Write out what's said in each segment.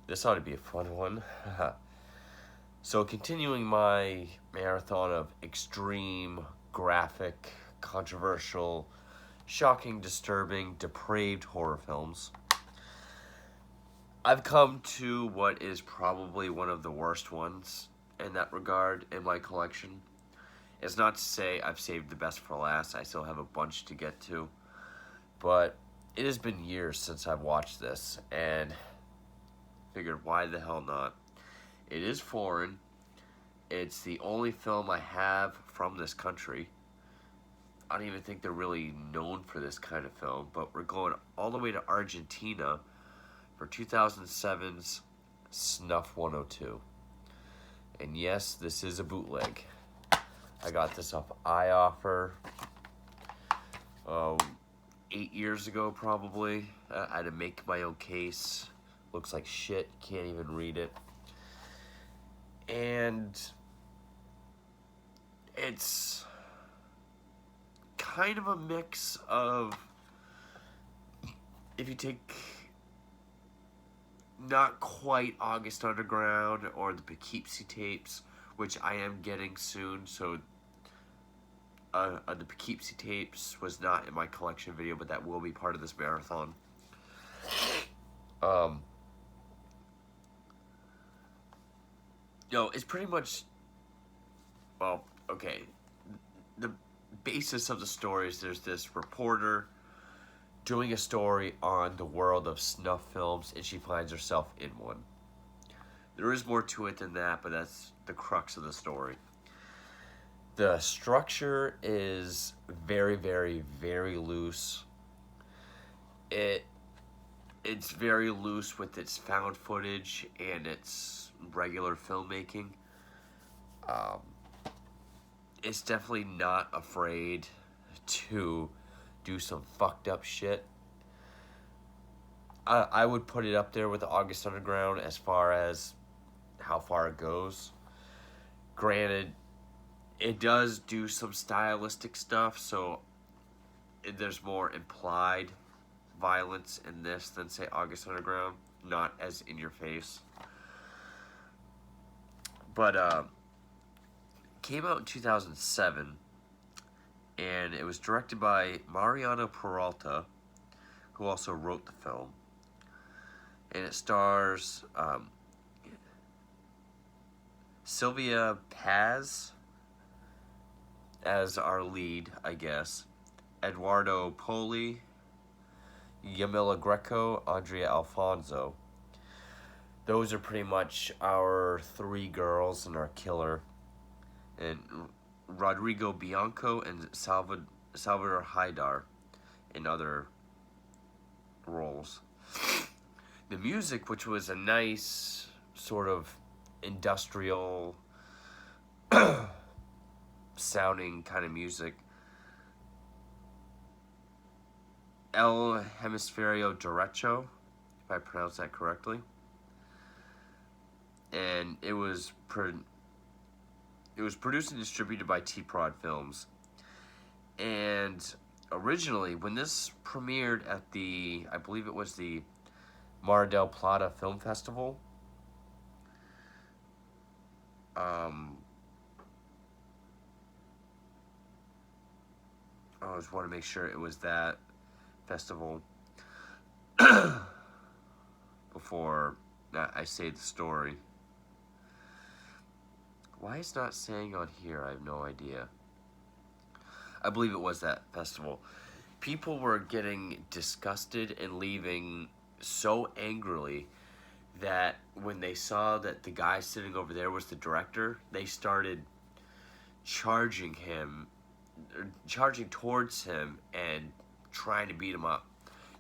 This ought to be a fun one. So, continuing my marathon of extreme, graphic, controversial, shocking, disturbing, depraved horror films, I've come to what is probably one of the worst ones in that regard in my collection. It's not to say I've saved the best for last, I still have a bunch to get to, but it has been years since I've watched this, and figured why the hell not. It is foreign. It's the only film I have from this country. I don't even think they're really known for this kind of film, but we're going all the way to Argentina for 2007's Snuff 102. And yes, this is a bootleg. I got this off iOffer 8 years ago, probably. I had to make my own case. Looks like shit. Can't even read it. And it's kind of a mix of, if you take not quite August Underground or the Poughkeepsie tapes, which I am getting soon, so the Poughkeepsie tapes was not in my collection video, but that will be part of this marathon. No, it's pretty much, well, okay. The basis of the story is there's this reporter doing a story on the world of snuff films, and she finds herself in one. There is more to it than that, but that's the crux of the story. The structure is very, very, very loose. It's very loose with its found footage and its regular filmmaking. It's definitely not afraid to do some fucked up shit. I would put it up there with the August Underground as far as how far it goes. Granted, it does do some stylistic stuff, so there's more implied violence in this than, say, August Underground. Not as in your face. But, came out in 2007, and it was directed by Mariano Peralta, who also wrote the film. And it stars Sylvia Paz as our lead, I guess. Eduardo Poli, Yamila Greco, Andrea Alfonso. Those are pretty much our three girls and our killer. And Rodrigo Bianco and Salvador Haidar in other roles. The music, which was a nice sort of industrial sounding kind of music. El Hemisferio Derecho, if I pronounce that correctly. And it was produced and distributed by T-Prod Films. And originally, when this premiered at I believe it was the Mar del Plata Film Festival, I just want to make sure it was that festival before I say the story. Why it's not saying on here, I have no idea. I believe it was that festival. People were getting disgusted and leaving so angrily that when they saw that the guy sitting over there was the director, they started charging towards him and trying to beat him up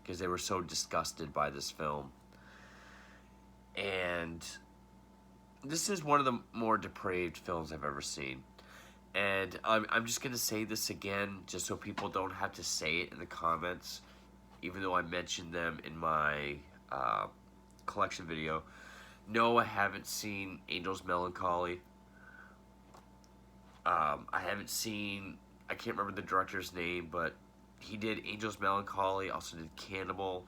because they were so disgusted by this film. And this is one of the more depraved films I've ever seen. And I'm just going to say this again, just so people don't have to say it in the comments, even though I mentioned them in my collection video. No, I haven't seen Angel's Melancholy. I haven't seen, I can't remember the director's name, but he did Angel's Melancholy, also did Cannibal.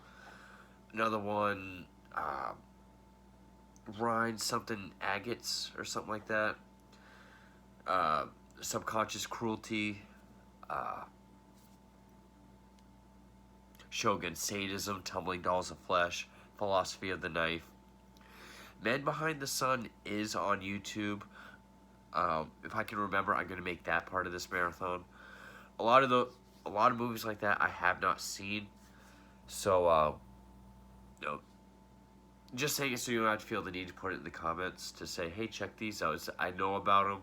Another one, Rhine something agates or something like that. Subconscious cruelty. Uh, Shogun sadism, tumbling dolls of flesh, philosophy of the knife. Men Behind the Sun is on YouTube. If I can remember, I'm gonna make that part of this marathon. A lot of the a lot of movies like that I have not seen, so you know, just saying it so you don't have to feel the need to put it in the comments to say, hey, check these out. I know about them.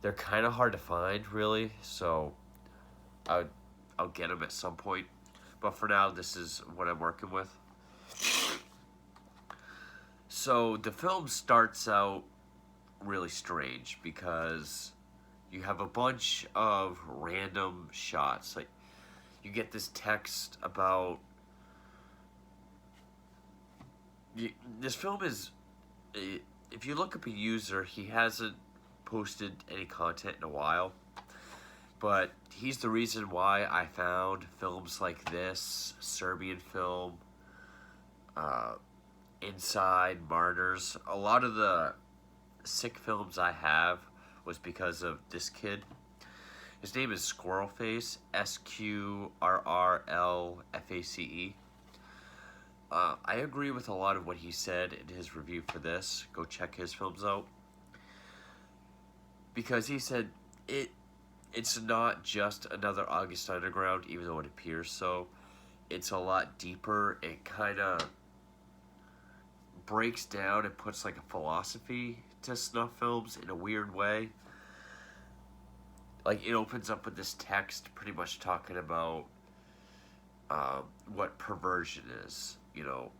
They're kind of hard to find, really. So I'll get them at some point. But for now, this is what I'm working with. So the film starts out really strange because you have a bunch of random shots. Like, you get this text about this film is, if you look up a user, he hasn't posted any content in a while, but he's the reason why I found films like this Serbian film, Inside, Martyrs. A lot of the sick films I have was because of this kid. His name is Squirrelface, Sqrrlface. I agree with a lot of what he said in his review for this. Go check his films out. Because he said it's not just another August Underground, even though it appears so. It's a lot deeper. It kind of breaks down and puts like a philosophy to snuff films in a weird way. Like, it opens up with this text pretty much talking about what perversion is. You know,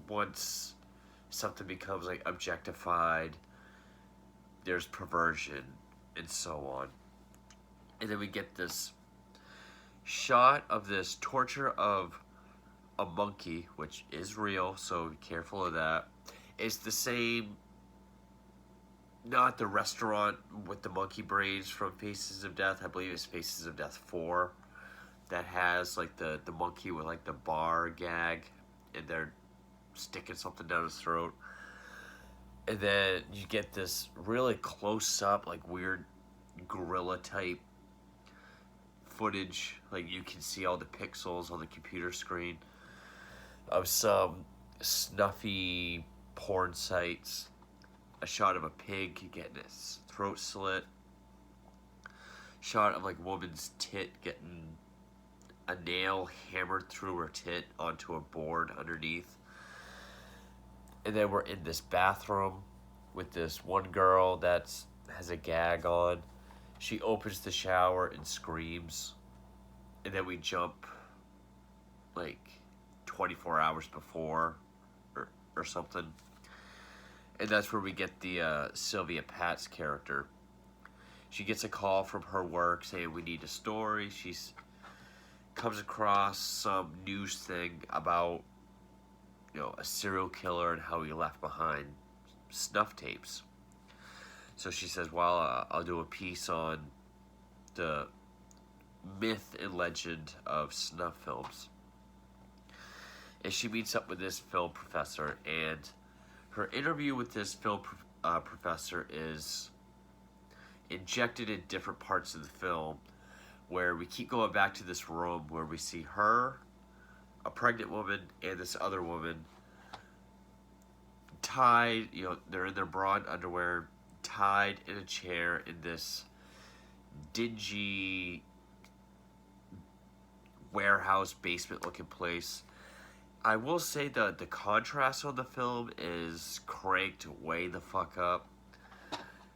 once something becomes like objectified, there's perversion and so on. And then we get this shot of this torture of a monkey, which is real, so be careful of that. It's the same, not the restaurant with the monkey brains from Faces of Death. I believe it's Faces of Death 4. That has like the monkey with like the bar gag, and they're sticking something down his throat. And then you get this really close up, like weird gorilla type footage. Like, you can see all the pixels on the computer screen of some snuffy porn sites. A shot of a pig getting its throat slit. Shot of like woman's tit getting a nail hammered through her tit onto a board underneath. And then we're in this bathroom with this one girl that has a gag on. She opens the shower and screams. And then we jump like 24 hours before or something. And that's where we get the Sylvia Pat's character. She gets a call from her work saying we need a story. She's comes across some news thing about, you know, a serial killer and how he left behind snuff tapes. So she says, well, I'll do a piece on the myth and legend of snuff films. And she meets up with this film professor, and her interview with this film professor is injected in different parts of the film, where we keep going back to this room where we see her, a pregnant woman, and this other woman tied, you know, they're in their bra and underwear, tied in a chair in this dingy warehouse basement looking place. I will say the contrast on the film is cranked way the fuck up,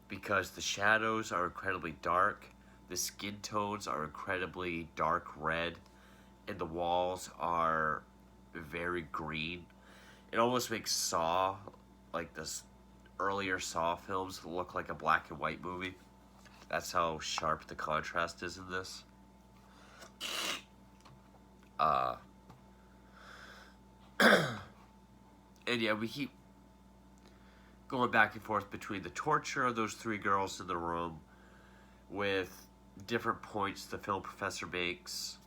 because the shadows are incredibly dark, the skin tones are incredibly dark red, and the walls are very green. It almost makes Saw, like this earlier Saw films, look like a black and white movie. That's how sharp the contrast is in this. And yeah, we keep going back and forth between the torture of those three girls in the room with different points the film professor makes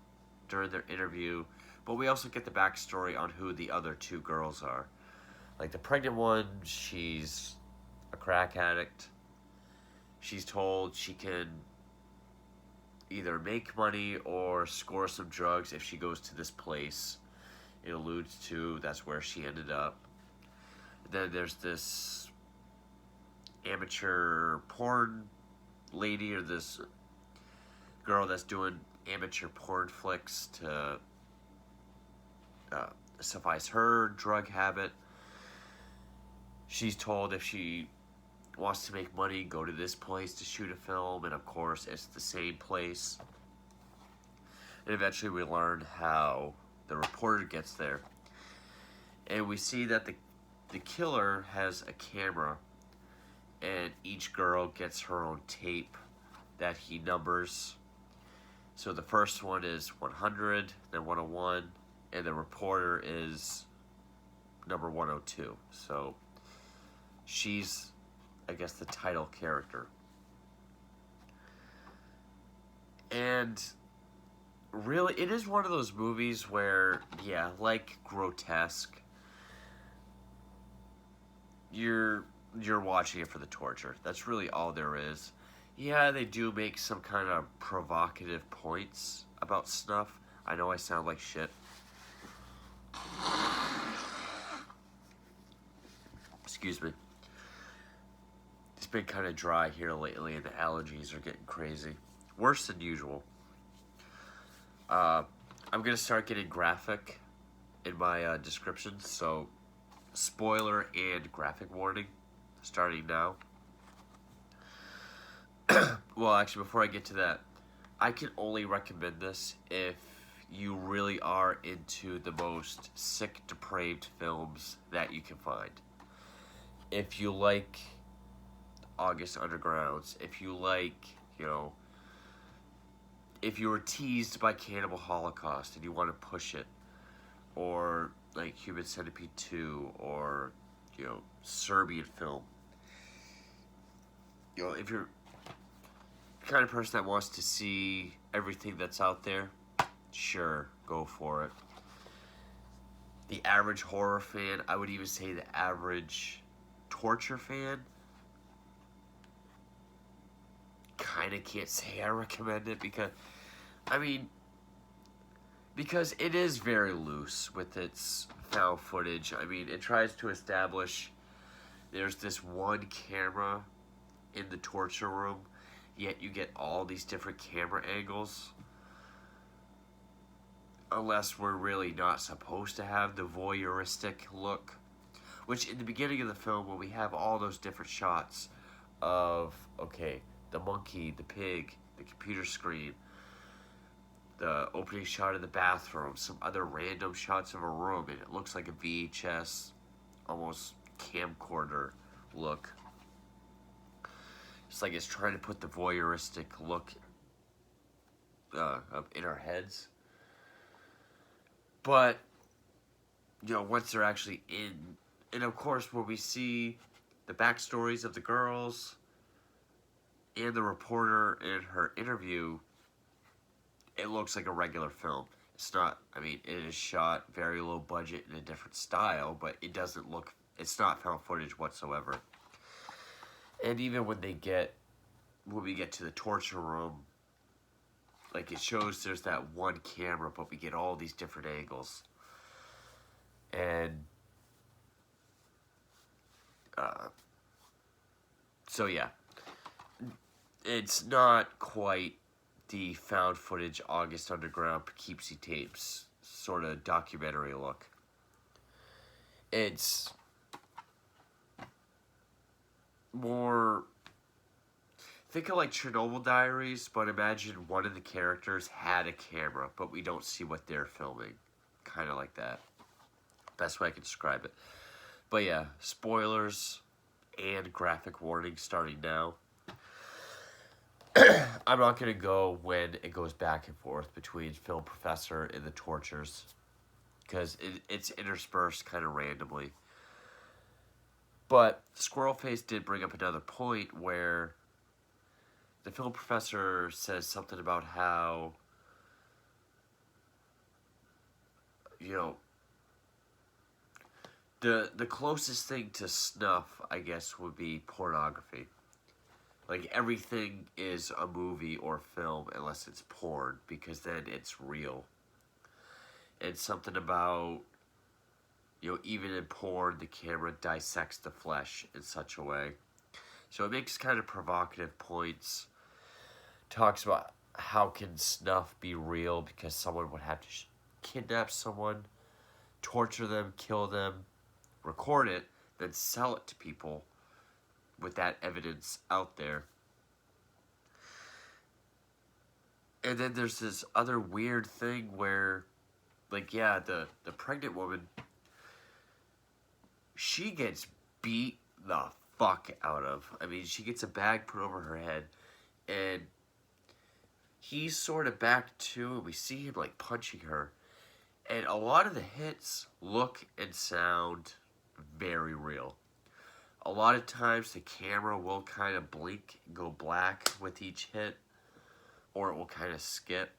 during their interview, but we also get the backstory on who the other two girls are. Like the pregnant one, she's a crack addict. She's told she can either make money or score some drugs if she goes to this place. It alludes to that's where she ended up. Then there's this amateur porn lady, or this girl that's doing amateur porn flicks to suffice her drug habit. She's told if she wants to make money, go to this place to shoot a film, and of course it's the same place. And eventually we learn how the reporter gets there. And we see that the killer has a camera, and each girl gets her own tape that he numbers. So the first one is 100, then 101, and the reporter is number 102. So she's, I guess, the title character. And really, it is one of those movies where, yeah, like grotesque, you're watching it for the torture. That's really all there is. Yeah, they do make some kind of provocative points about Snuff. I know I sound like shit. Excuse me. It's been kind of dry here lately, and the allergies are getting crazy. Worse than usual. I'm going to start getting graphic in my descriptions, so spoiler and graphic warning starting now. Well, actually, before I get to that, I can only recommend this if you really are into the most sick, depraved films that you can find. If you like August Undergrounds, if you like, if you were teased by Cannibal Holocaust and you want to push it, or like Human Centipede 2, or, Serbian film. If you're the kind of person that wants to see everything that's out there, sure, go for it. The average horror fan, I would even say the average torture fan, kind of can't say I recommend it because it is very loose with its found footage. I mean, it tries to establish there's this one camera in the torture room, yet you get all these different camera angles. Unless we're really not supposed to have the voyeuristic look. Which, in the beginning of the film, when we have all those different shots of, okay, the monkey, the pig, the computer screen, the opening shot of the bathroom, some other random shots of a room, and it looks like a VHS, almost camcorder look. It's like it's trying to put the voyeuristic look up in our heads. But, once they're actually in, and of course when we see the backstories of the girls and the reporter in her interview, it looks like a regular film. It's not, it is shot very low budget in a different style, but it doesn't look, it's not found footage whatsoever. And even when we get to the torture room, like it shows there's that one camera, but we get all these different angles. And so yeah, it's not quite the found footage August Underground Poughkeepsie tapes sort of documentary look. It's more, think of like Chernobyl Diaries, but imagine one of the characters had a camera, but we don't see what they're filming. Kind of like that. Best way I can describe it. But yeah, spoilers and graphic warning starting now. I'm not going to go when it goes back and forth between Film Professor and the tortures, because it's interspersed kind of randomly. But Squirrelface did bring up another point where the Film Professor says something about how, The closest thing to snuff, I guess, would be pornography. Like, everything is a movie or film unless it's porn, because then it's real. It's something about, even in porn, the camera dissects the flesh in such a way. So it makes kind of provocative points. Talks about how can snuff be real because someone would have to kidnap someone, torture them, kill them, record it, then sell it to people with that evidence out there. And then there's this other weird thing where, like, yeah, the pregnant woman, she gets beat the fuck out of. I mean, she gets a bag put over her head, and he's sort of back too, and we see him, like, punching her. And a lot of the hits look and sound very real. A lot of times the camera will kind of blink and go black with each hit, or it will kind of skip.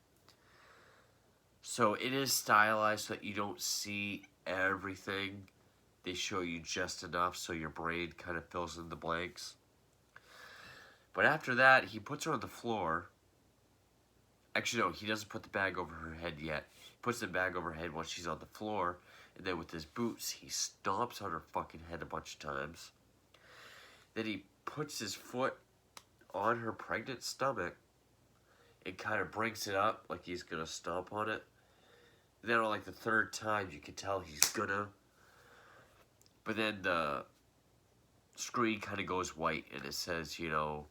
So it is stylized so that you don't see everything. They show you just enough so your brain kind of fills in the blanks. But after that, he puts her on the floor. Actually, no, he doesn't put the bag over her head yet. He puts the bag over her head while she's on the floor. And then with his boots, he stomps on her fucking head a bunch of times. Then he puts his foot on her pregnant stomach and kind of brings it up like he's going to stomp on it. And then on like the third time, you can tell he's gonna. But then the screen kind of goes white and it says, do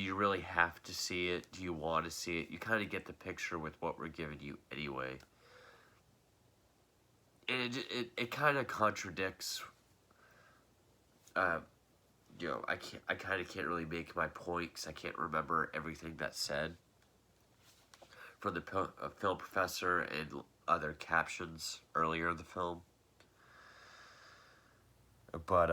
you really have to see it? Do you want to see it? You kind of get the picture with what we're giving you anyway. And it kind of contradicts. I kind of can't really make my point because I can't remember everything that's said from the film professor and other captions earlier in the film. But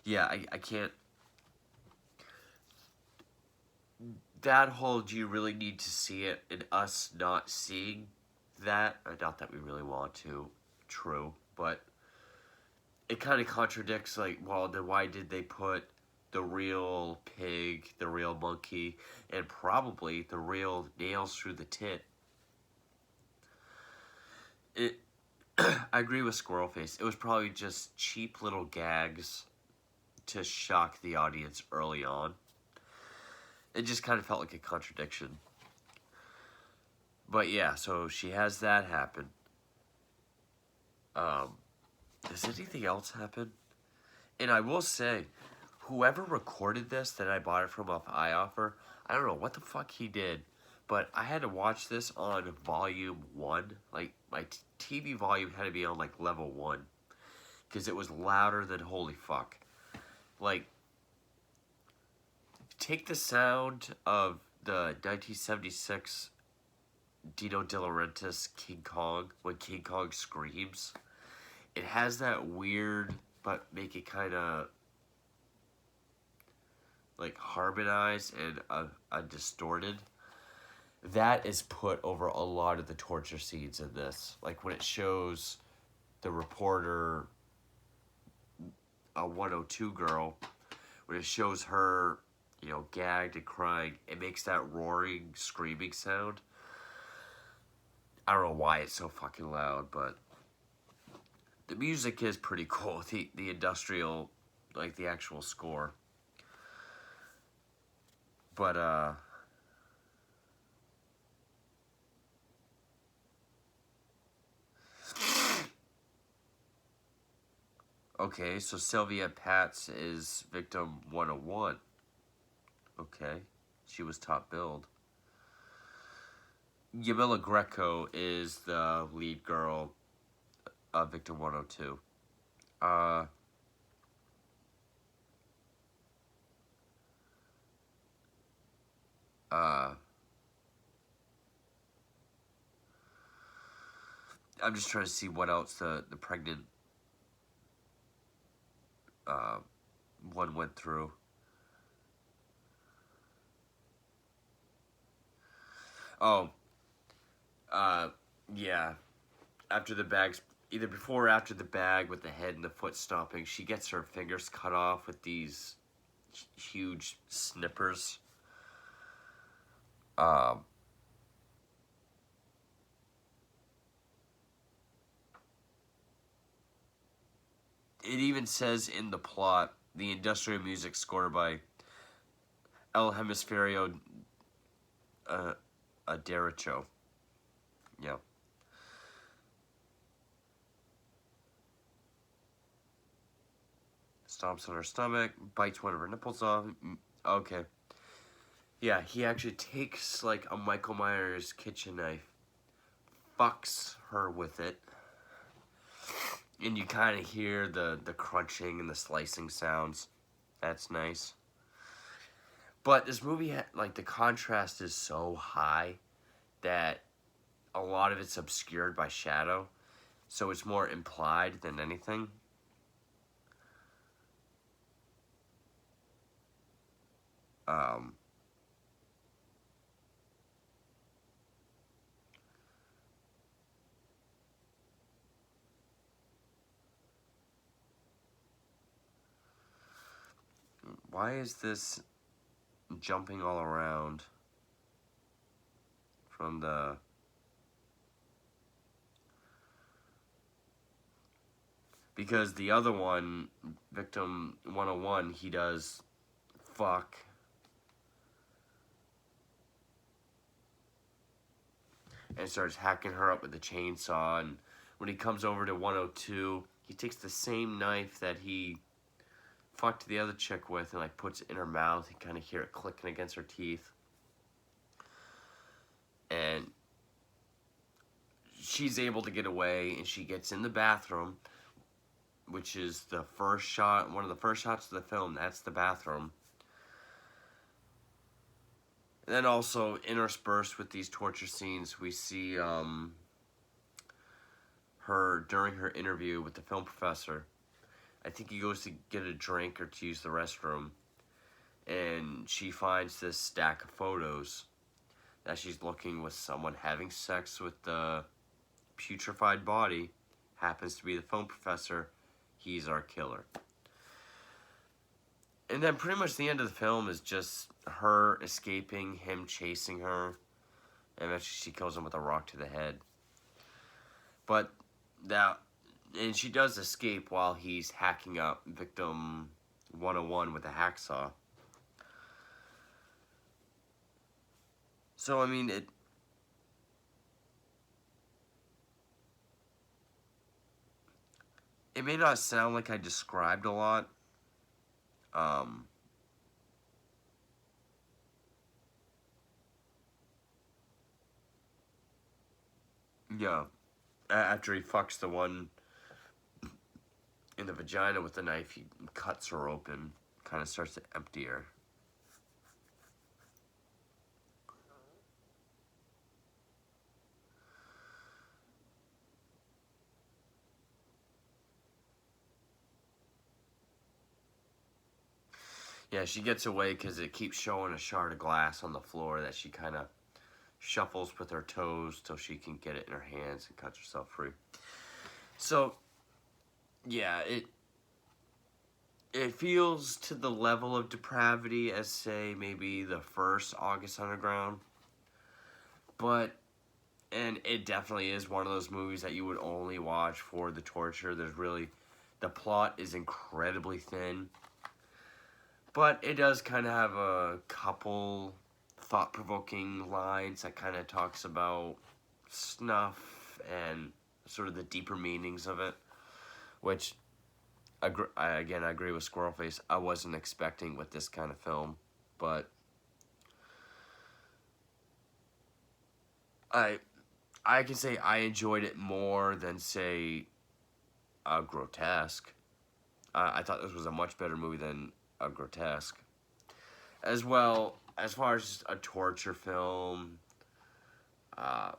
yeah, I can't. That whole do you really need to see it, and us not seeing that, not that we really want to, true, but it kind of contradicts, like, well, then why did they put the real pig, the real monkey, and probably the real nails through the tit? I agree with Squirrelface. It was probably just cheap little gags to shock the audience early on. It just kind of felt like a contradiction. But yeah, so she has that happen. Does anything else happen? And I will say, whoever recorded this that I bought it from off iOffer, I don't know what the fuck he did, but I had to watch this on volume 1. Like, my TV volume had to be on, like, level 1. Because it was louder than holy fuck. Like, take the sound of the 1976 Dino De Laurentiis King Kong, when King Kong screams. It has that weird, but make it kind of, like, harmonized and distorted. That is put over a lot of the torture scenes in this. Like, when it shows the reporter, a 102 girl, when it shows her, gagged and crying, it makes that roaring, screaming sound. I don't know why it's so fucking loud, but the music is pretty cool. The industrial, like the actual score. But, okay, so Sylvia Patz is victim 101. Okay, she was top billed. Yamila Greco is the lead girl of victim 102. I'm just trying to see what else the pregnant one went through. Oh, uh, yeah. After the bag's either before or after the bag with the head and the foot stomping, she gets her fingers cut off with these huge snippers. Um, it even says in the plot the industrial music scored by El Hemisferio uh, Derecho. Yeah. Stomps on her stomach, bites one of her nipples off. Okay. Yeah, he actually takes like a Michael Myers kitchen knife, fucks her with it, and you kind of hear the crunching and the slicing sounds. That's nice. But this movie, like, the contrast is so high that a lot of it's obscured by shadow, so it's more implied than anything. Um, why is this jumping all around from the... Because the other one, Victim 101, he does fuck. And starts hacking her up with the chainsaw. And when he comes over to 102, he takes the same knife that he fucked the other chick with and like puts it in her mouth. You kind of hear it clicking against her teeth. And she's able to get away, and she gets in the bathroom, which is the first shot, one of the first shots of the film. That's the bathroom. And then also interspersed with these torture scenes, we see her during her interview with the film professor. I think he goes to get a drink or to use the restroom, and she finds this stack of photos that she's looking with someone having sex with the putrefied body. Happens to be the film professor. He's our killer. And then pretty much the end of the film is just her escaping, him chasing her, and eventually she kills him with a rock to the head. But and she does escape while he's hacking up Victim 101 with a hacksaw. So, I mean, it may not sound like I described a lot. Yeah. After he fucks the one in the vagina with the knife, he cuts her open, kind of starts to empty her. Yeah, she gets away because it keeps showing a shard of glass on the floor that she kind of shuffles with her toes till she can get it in her hands and cuts herself free. So, yeah, it feels to the level of depravity as, say, maybe the first August Underground. And it definitely is one of those movies that you would only watch for the torture. The plot is incredibly thin. But it does kind of have a couple thought-provoking lines that kind of talks about snuff and sort of the deeper meanings of it, which, I agree with Squirrelface. I wasn't expecting with this kind of film, but I can say I enjoyed it more than, say, Grotesque. I thought this was a much better movie than Grotesque. As well, as far as just a torture film, uh,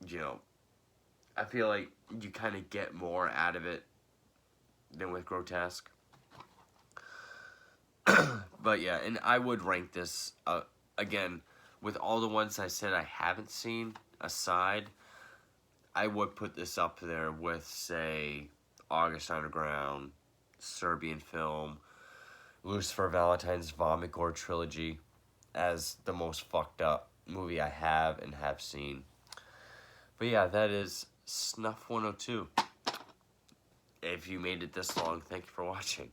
you know, I feel like you kind of get more out of it than with Grotesque. But yeah, and I would rank this, again, with all the ones I said I haven't seen aside, I would put this up there with, say, August Underground, Serbian Film, Lucifer Valentine's Vomit Gore Trilogy as the most fucked up movie I have and have seen. But yeah, that is Snuff 102. If you made it this long, thank you for watching.